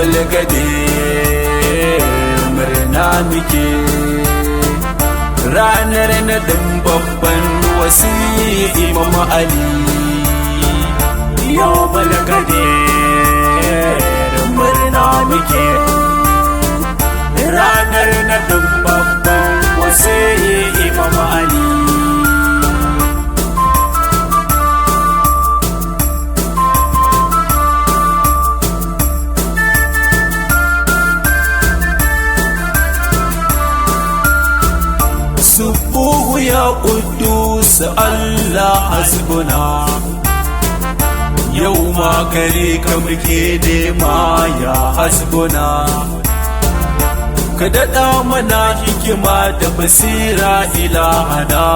balgade murna muke ranar nadin babban wasi Imam Ali. Yau balgade murna muke ranar nadin babban wasi Imam Ali. Subuhu ya Quddus Allah hasbuna, yau ma gare ka muke nema ya hasbuna. Ka daɗa mana hikima da basira ilahana,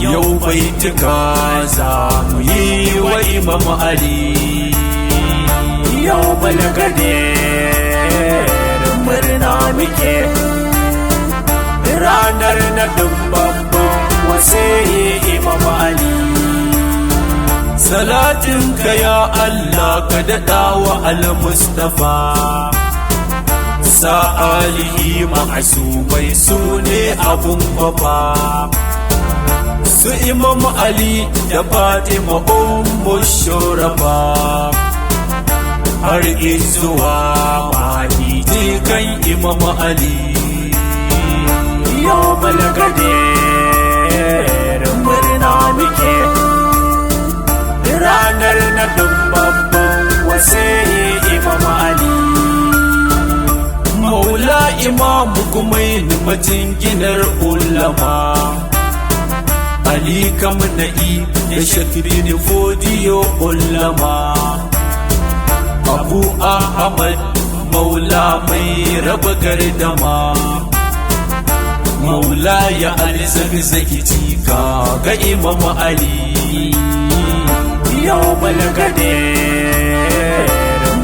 yau baituka za mu yi wa Imam Ali. Yau balgade murna muke ranar nadin babban wasi Imam Ali. Salatinka ya Allah ka daɗa wa al-Mustafa, sa alihi ma'asumai su ne abun baba, su Imam Ali da Fatima ummu shurafa, har izuwa mahidi kan Imam Ali. Yau balgade murna muke ranar nadin babban wasi Imam Ali. Maula Imam Kumaini majinginar ulama, Ali Kamna'i da Shakrin Fodiyo ulama, Abu Ahmad Maula mai raba gardama, Maula ya alzagzagi cika ga Imam Ali. Yau balgade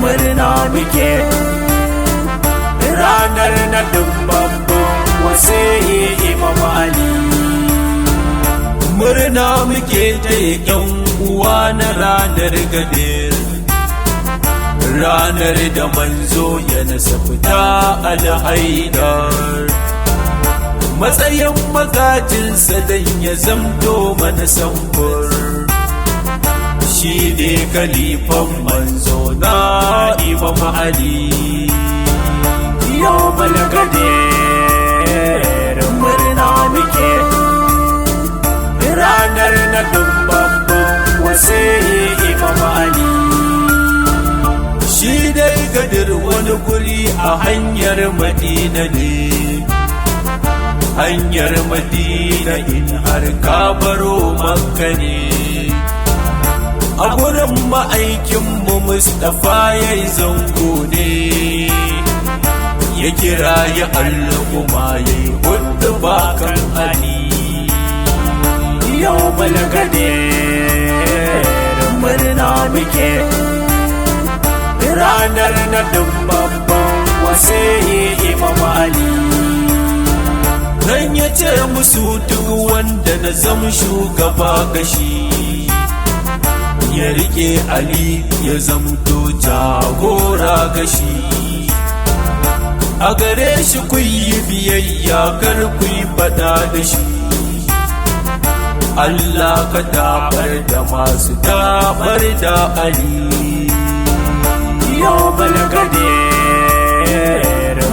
murna muke ranar nadin babban wasi Imam Ali. Murna muke da yan uwa na ranar gadir, ranar da manzo ya nasabta al-Haidar, matsayin magajinsa dan ya zamto mana samfur. Shi ne kalifan manzo na Imam Ali. Yau balgade murna muke ranar nadin babban wasi Imam Ali. Shi dai gadir wani guri a hanyar Madina ne, hanyar Madina in har ka baro Makka ne. A gurin ma'aikinmu Mustapha ya yi zango ne, ya kira ya al'umma ya yi hudu bakan Ali. Yau balgade murna muke ranar nadin babban wasi Imam Ali. Dan ya ce musu duk wanda na zama shugaba gashi, ya rike Ali ya zamto jagora gashi. A gare shi ku yi biyayya kar ku yi fada da shi, Allah ka tabar da masu tabar da Ali. Yau balgade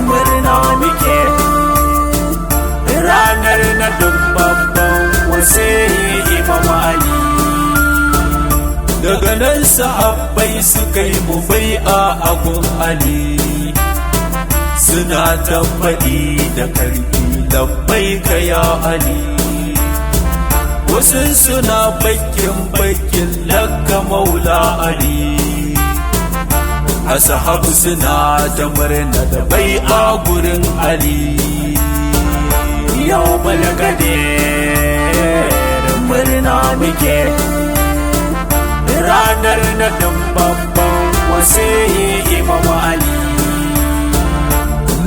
murna muke ranar nadin babban wasi Imam Ali. Daga nan sahabbai suka yi mubai'a a gun Ali, suna tabbaɗi da karfi labbaika ya Ali. Wasu suna bakin lakka maula Ali, ashabu suna ta murna da bai'a gurin Ali. Yau balgade murna muke ranar nadin babban wasi Imam Ali.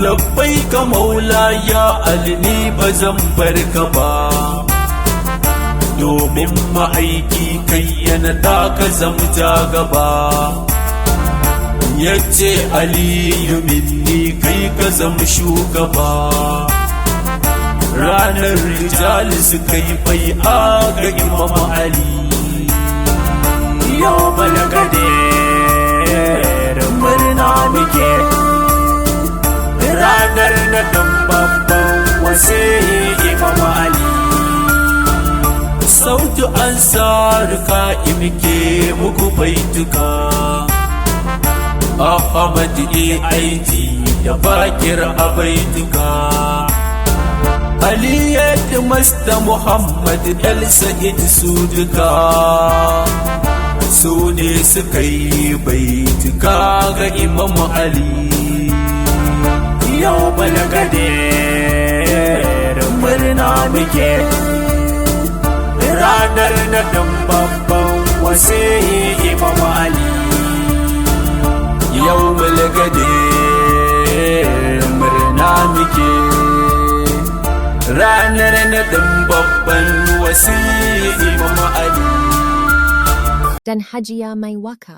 Labbaika maula ya Ali, ni ba zan bar ka ba, domin ma'aiki kai yana da ka zamta gaba. yace aliyu minni kai ka zama shugaba. Ranar rijali suka yi bai'a ga Imam Ali. Yau balagade murna muke, ranar na dan babban wasiyi Imam Ali. Sautu ansar ka'im ke muku baituka, Ahmad aiti da bakir a baituka. Ali yadda masta Muhammad El Sa'id su duka, su ne suka yi baituka ga Imam Ali. Yau balagade murna muke, ranar na dan babban wasiyi Imam Ali. Yau balagade murna muke, ranar na dan babban wasiyi Imam Ali. Dan Hajiya Mai Waka.